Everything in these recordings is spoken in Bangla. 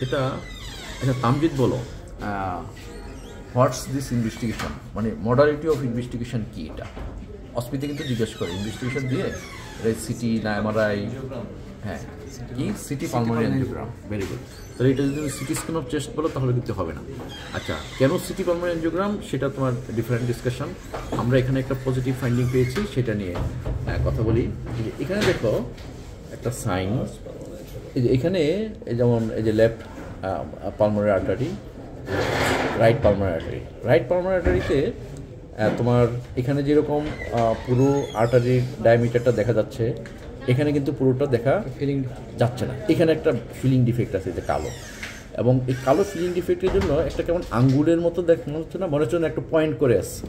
এটা আচ্ছা তামজিদ বলো, হোয়াটস দিস ইনভেস্টিগেশন, মানে মডালিটি অফ ইনভেস্টিগেশন কি? এটা অস্মিতে কিন্তু জিজ্ঞেস করে ইনভেস্টিগেশন দিয়ে সিটি না এমআরআই, হ্যাঁ কি city pulmonary angiogram, very good. তাহলে এটা যদি তুমি সিটি স্ক্যান অফ চেস্ট বলো তাহলে কিন্তু হবে না। আচ্ছা কেন সিটি পালমোনারি অ্যাঞ্জিওগ্রাম সেটা তোমার ডিফারেন্ট ডিসকাশন। আমরা এখানে একটা পজিটিভ ফাইন্ডিং পেয়েছি, সেটা নিয়ে কথা বলি। এখানে দেখো একটা সাইন, এই যে এখানে যেমন এই যে left pulmonary artery, right pulmonary artery, right pulmonary আর্টারিতে তোমার এখানে যেরকম পুরো আর্টারির ডায়ামিটারটা দেখা যাচ্ছে, এখানে কিন্তু পুরোটা দেখা ফিলিং যাচ্ছে না। এখানে একটা ফিলিং ডিফেক্ট আছে, যে কালো, এবং এই কালো ফিলিং ডিফেক্টের জন্য একটা কেমন আঙ্গুলের মতো দেখা হচ্ছে না, মনে হচ্ছে না একটা পয়েন্ট করে আসছে,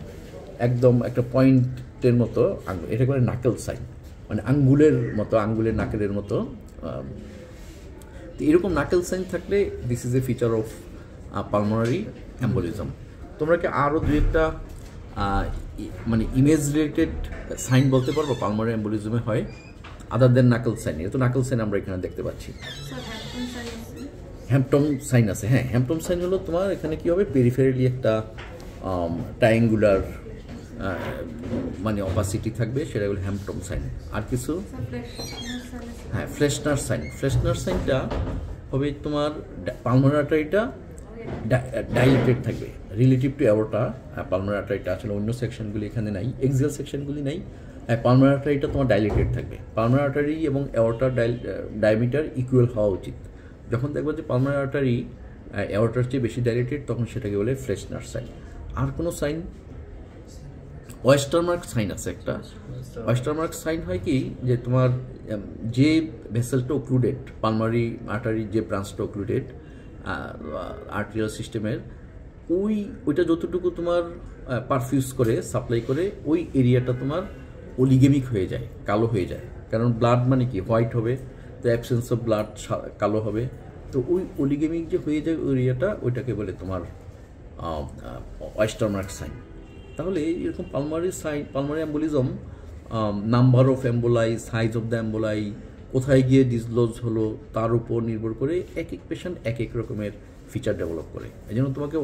একদম একটা পয়েন্টের মতো আঙ্গুল, এটা করে নাকেল সাইন, মানে আঙ্গুলের মতো, আঙ্গুলের নাকেলের মতো। তো এরকম নাকেল সাইন থাকলে this is a feature of pulmonary embolism. তোমরা কি আরও দু একটা মানে ইমেজ রিলেটেড সাইন বলতে পারবো পালমোনারি এম্বোলিজমে হয়, আদার দেন নাকেল সাইন? এটা তো নাকেল সাইন আমরা এখানে দেখতে পাচ্ছি। হ্যাম্পটন সাইন আছে, হ্যাঁ হ্যাম্পটন সাইন হলো তোমার এখানে কী হবে, পেরিফেরালি একটা ট্রায়াঙ্গুলার মানে অপাসিটি থাকবে, সেটা হলো হ্যাম্পটন সাইন। আর কিছু, হ্যাঁ ফ্লেশনার সাইন, ফ্লেশনার সাইনটা হবে তোমার পালমোনারি আর্টারিটা ডাইলেটেড থাকবে রিলেটিভ টু অ্যাওর্টা। পালমোনারি আর্টারিটা আসলে অন্য সেকশনগুলি এখানে নাই, এক্সিয়াল সেকশনগুলি নাই, পালমোনারি আর্টারিটা তোমার ডাইলেটেড থাকবে। পালমোনারি আর্টারি এবং অ্যাওর্টার ডায়ামিটার ইকুয়াল হওয়া উচিত। যখন দেখবো যে পালমোনারি আর্টারি অ্যাওর্টার চেয়ে বেশি ডাইলেটেড, তখন সেটাকে বলে ফ্লেশনার সাইন। আর কোনো সাইন, ওয়েস্টারমার্ক সাইন আছে একটা। ওয়েস্টারমার্ক সাইন হয় কি, যে তোমার যে ভেসেলটা ওক্লুডেড, পালমারি আর্টারি যে ব্রাঞ্চটা ওক্লুডেড আর্টেরিয়াল সিস্টেমের, ওইটা যতটুকু তোমার পারফিউজ করে সাপ্লাই করে, ওই এরিয়াটা তোমার অলিগেমিক হয়ে যায়, কালো হয়ে যায়। কারণ ব্লাড মানে কি হোয়াইট হবে, তো অ্যাবসেন্স অফ ব্লাড কালো হবে। তো ওই অলিগেমিক যে হয়ে যায় ওই এরিয়াটা, ওইটাকে বলে তোমার ওয়েস্টারমার্ক সাইন। তাহলে এরকম pulmonary sign, pulmonary embolism, number of emboli, size of the emboli, কোথায় গিয়ে ডিসলজ হলো তার উপর নির্ভর করে এক এক পেশেন্ট এক এক রকমের ফিচার ডেভেলপ করে। এই জন্য তোমাকে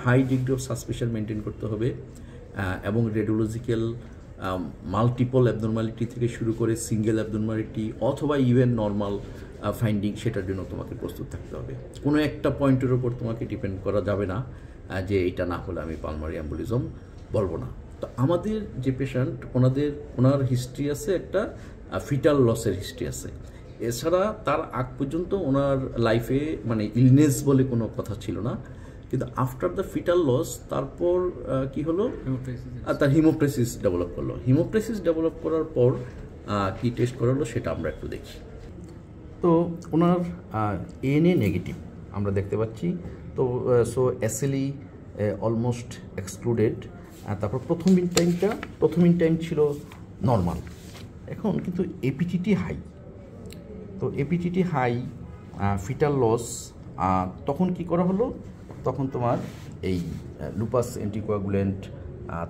high degree of suspicion maintain করতে হবে, এবং রেডিওলজিক্যাল মাল্টিপল অ্যাবনর্মালিটি থেকে শুরু করে সিঙ্গেল অ্যাবনর্মালিটি অথবা ইভেন নর্মাল ফাইন্ডিং, সেটার জন্য তোমাকে প্রস্তুত থাকতে হবে। কোনো একটা পয়েন্টের ওপর তোমাকে ডিপেন্ড করা যাবে না যে এটা না হলে আমি পালমারি অ্যাম্বোলিজম বলবো না। তো আমাদের যে পেশেন্ট, ওনার হিস্ট্রি আছে, একটা ফিটাল লসের হিস্ট্রি আছে। এছাড়া তার আগ পর্যন্ত ওনার লাইফে মানে ইলনেস বলে কোনো কথা ছিল না, কিন্তু আফটার দ্য ফিটাল লস তারপর কি হলো, তার হিমোপ্রেসিস ডেভেলপ করলো। হিমোপ্রেসিস ডেভেলপ করার পর কি টেস্ট করালো সেটা আমরা একটু দেখি। তো ওনার এনএ নেগেটিভ আমরা দেখতে পাচ্ছি। তো সো এসএলই অলমোস্ট এক্সক্লুডেড। তারপর প্রথম ইন টাইম ছিল নর্মাল, এখন কিন্তু এপিটিটি হাই। তো এপিটিটি হাই, ফিটাল লস, তখন কি করা হলো, তখন তোমার এই লুপাস অ্যান্টিকোয়াগুলেন্ট,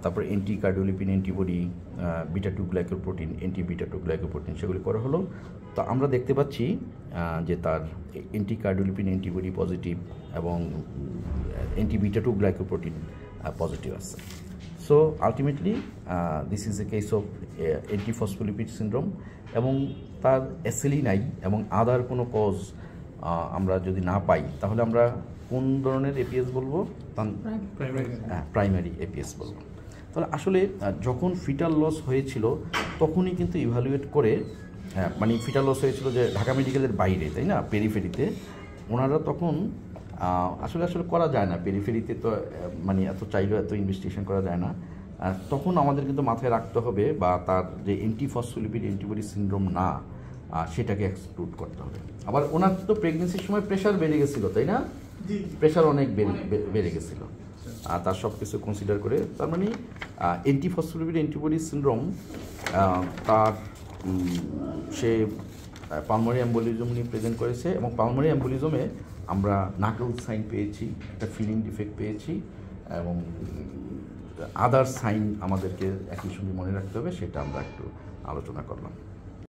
তারপর anti cardiolipin antibody, beta 2 glycoprotein, anti beta 2 glycoprotein, সেগুলি করা হলো। তো আমরা দেখতে পাচ্ছি যে তার অ্যান্টি কার্ডিওলিপিন অ্যান্টিবডি পজিটিভ এবং অ্যান্টি বিটা 2 গ্লাইকোপ্রোটিন পজিটিভ আছে। So ultimately this is a case of antiphospholipid syndrome, এবং তার এসএলই নাই এবং আদার কোনো কজ আমরা যদি না পাই, তাহলে আমরা কোন ধরনের এপিএস বলবো? প্রাইমারি এপিএস বলবো। তাহলে আসলে যখন ফিটাল লস হয়েছিল তখনই কিন্তু ইভ্যালুয়েট করে, মানে ফিটাল লস হয়েছিল যে ঢাকা মেডিকেলের বাইরে, তাই না, পেরিফেরিতে, ওনারা তখন আসলে করা যায় না পেরিফেরিতে, তো মানে এত চাইলেও এত ইনভেস্টিগেশন করা যায় না। তখন আমাদের কিন্তু মাথায় রাখতে হবে, বা তার যে অ্যান্টিফসফোলিপিড অ্যান্টিবডি সিনড্রোম না, সেটাকে এক্সক্লুড করতে হবে। আবার ওনার তো প্রেগনেন্সির সময় প্রেশার বেড়ে গেছিলো, তাই না, প্রেশার অনেক বেড়ে গেছিলো, তার সব কিছু কনসিডার করে, তার মানে অ্যান্টিফসফোলিপিড অ্যান্টিবডি সিনড্রোম, তার সে পালমারি অ্যাম্বোলিজম নিয়ে প্রেজেন্ট করেছে, এবং পালমারি অ্যাম্বোলিজমে আমরা নাকল সাইন পেয়েছি, একটা ফিলিং ডিফেক্ট পেয়েছি, এবং আদার সাইন আমাদেরকে একই সঙ্গে মনে রাখতে হবে, সেটা আমরা একটু আলোচনা করলাম।